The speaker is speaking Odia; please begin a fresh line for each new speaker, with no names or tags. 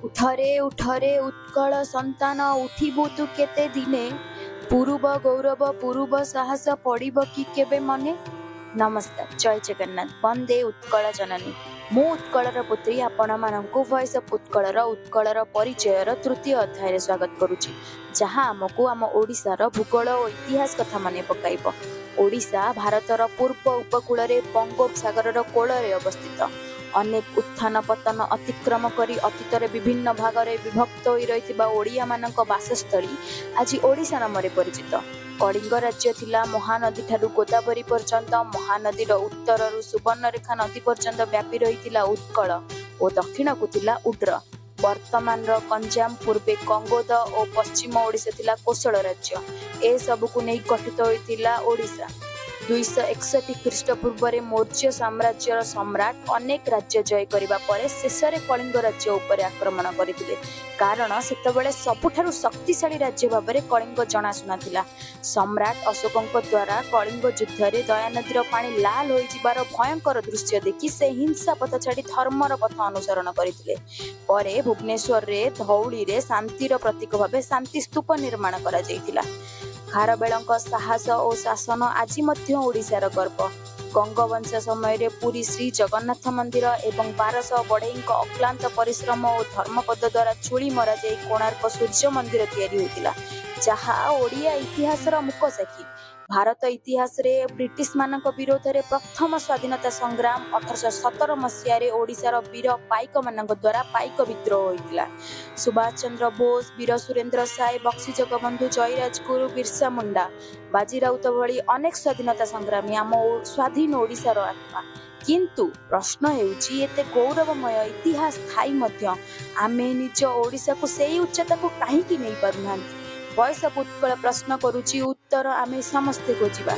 ଉଠରେ ଉଠରେ ଉତ୍କଳ ସନ୍ତାନ ଉଠିବୁ ତୁ କେତେ ଦିନେ, ପୂର୍ବ ଗୌରବ ପୂର୍ବ ସାହସ ପଡ଼ିବ କି କେବେ ମନେ। ନମସ୍କାର, ଜୟ ଜଗନ୍ନାଥ, ବନ୍ଦେ ଉତ୍କଳ ଜନନୀ। ମୁଁ ଉତ୍କଳର ପୁତ୍ରୀ ଆପଣମାନଙ୍କୁ ଭଏସ୍ ଅଫ୍ ଉତ୍କଳର ପରିଚୟର ତୃତୀୟ ଅଧ୍ୟାୟରେ ସ୍ୱାଗତ କରୁଛି, ଯାହା ଆମକୁ ଆମ ଓଡ଼ିଶାର ଭୂଗୋଳ ଓ ଇତିହାସ କଥା ମନେ ପକାଇବ। ଓଡ଼ିଶା ଭାରତର ପୂର୍ବ ଉପକୂଳରେ ବଙ୍ଗୋପସାଗରର କୋଳରେ ଅବସ୍ଥିତ। ଅନେକ ଉତ୍ଥାନ ପତନ ଅତିକ୍ରମ କରି ଅତୀତରେ ବିଭିନ୍ନ ଭାଗରେ ବିଭକ୍ତ ହୋଇ ରହିଥିବା ଓଡ଼ିଆମାନଙ୍କ ବାସସ୍ଥଳୀ ଆଜି ଓଡ଼ିଶା ନାମରେ ପରିଚିତ। କଳିଙ୍ଗ ରାଜ୍ୟ ଥିଲା ମହାନଦୀଠାରୁ ଗୋଦାବରୀ ପର୍ଯ୍ୟନ୍ତ, ମହାନଦୀର ଉତ୍ତରରୁ ସୁବର୍ଣ୍ଣରେଖା ନଦୀ ପର୍ଯ୍ୟନ୍ତ ବ୍ୟାପି ରହିଥିଲା ଉତ୍କଳ ଓ ଦକ୍ଷିଣକୁ ଥିଲା ଉଡ୍ର। ବର୍ତ୍ତମାନର ଗଞ୍ଜାମ, ପୂର୍ବେ କଙ୍ଗୋଦ ଓ ପଶ୍ଚିମ ଓଡ଼ିଶା ଥିଲା କୋଶଳ ରାଜ୍ୟ। ଏସବୁକୁ ନେଇ ଗଠିତ ହୋଇଥିଲା ଓଡ଼ିଶା। 261 ଖ୍ରୀଷ୍ଟପୂର୍ବରେ ମୌର୍ଯ୍ୟ ସାମ୍ରାଜ୍ୟର ସମ୍ରାଟ ଅନେକ ରାଜ୍ୟ ଜୟ କରିବା ପରେ ଶେଷରେ କଳିଙ୍ଗ ରାଜ୍ୟ ଉପରେ ଆକ୍ରମଣ କରିଥିଲେ, କାରଣ ସେତେବେଳେ ସବୁଠାରୁ ଶକ୍ତିଶାଳୀ ରାଜ୍ୟ ଭାବରେ କଳିଙ୍ଗ ଜଣାଶୁଣା ଥିଲା। ସମ୍ରାଟ ଅଶୋକଙ୍କ ଦ୍ୱାରା କଳିଙ୍ଗ ଯୁଦ୍ଧରେ ଦୟାନଦୀର ପାଣି ଲାଲ ହୋଇଯିବାର ଭୟଙ୍କର ଦୃଶ୍ୟ ଦେଖି ସେ ହିଂସା ପଥ ଛାଡ଼ି ଧର୍ମର ପଥ ଅନୁସରଣ କରିଥିଲେ। ପରେ ଭୁବନେଶ୍ୱରରେ ଧଉଳିରେ ଶାନ୍ତିର ପ୍ରତୀକ ଭାବେ ଶାନ୍ତି ସ୍ତୂପ ନିର୍ମାଣ କରାଯାଇଥିଲା। ଖାରବେଳଙ୍କ ସାହସ ଓ ଶାସନ ଆଜି ମଧ୍ୟ ଓଡ଼ିଶାର ଗର୍ବ। ଗଙ୍ଗବଂଶ ସମୟରେ ପୁରୀ ଶ୍ରୀ ଜଗନ୍ନାଥ ମନ୍ଦିର ଏବଂ 1200 ବଢ଼େଇଙ୍କ ଅକ୍ଲାନ୍ତ ପରିଶ୍ରମ ଓ ଧର୍ମପଦ ଦ୍ୱାରା ଚୁଳି ମରାଯାଇ କୋଣାର୍କ ସୂର୍ଯ୍ୟ ମନ୍ଦିର ତିଆରି ହୋଇଥିଲା, ଯାହା ଓଡ଼ିଆ ଇତିହାସର ମୂକସାକ୍ଷୀ। ଭାରତ ଇତିହାସରେ ବ୍ରିଟିଶମାନଙ୍କ ବିରୋଧରେ ପ୍ରଥମ ସ୍ୱାଧୀନତା ସଂଗ୍ରାମ 1817 ମସିହାରେ ଓଡ଼ିଶାର ବୀର ପାଇକମାନଙ୍କ ଦ୍ୱାରା ପାଇକ ବିଦ୍ରୋହ ହୋଇଥିଲା। ସୁଭାଷ ଚନ୍ଦ୍ର ବୋଷ, ବୀର ସୁରେନ୍ଦ୍ର ସାଏ, ବକ୍ସି ଜଗବନ୍ଧୁ, ଜୟୀରାଜଗୁରୁ, ବିର୍ସା ମୁଣ୍ଡା, ବାଜି ରାଉତ ଭଳି ଅନେକ ସ୍ୱାଧୀନତା ସଂଗ୍ରାମୀ ଆମ ସ୍ୱାଧୀନ ଓଡ଼ିଶାର ଆତ୍ମା। କିନ୍ତୁ ପ୍ରଶ୍ନ ହେଉଛି, ଏତେ ଗୌରବମୟ ଇତିହାସ ଥାଇ ମଧ୍ୟ ଆମେ ନିଜ ଓଡ଼ିଶାକୁ ସେଇ ଉଚ୍ଚତାକୁ କାହିଁକି ନେଇପାରୁନାହାନ୍ତି? ଭଏସ୍ ଅଫ୍ ଉତ୍କଳ ପ୍ରଶ୍ନ କରୁଛି, ଉତ୍ତର ଆମେ ସମସ୍ତେ ଖୋଜିବା।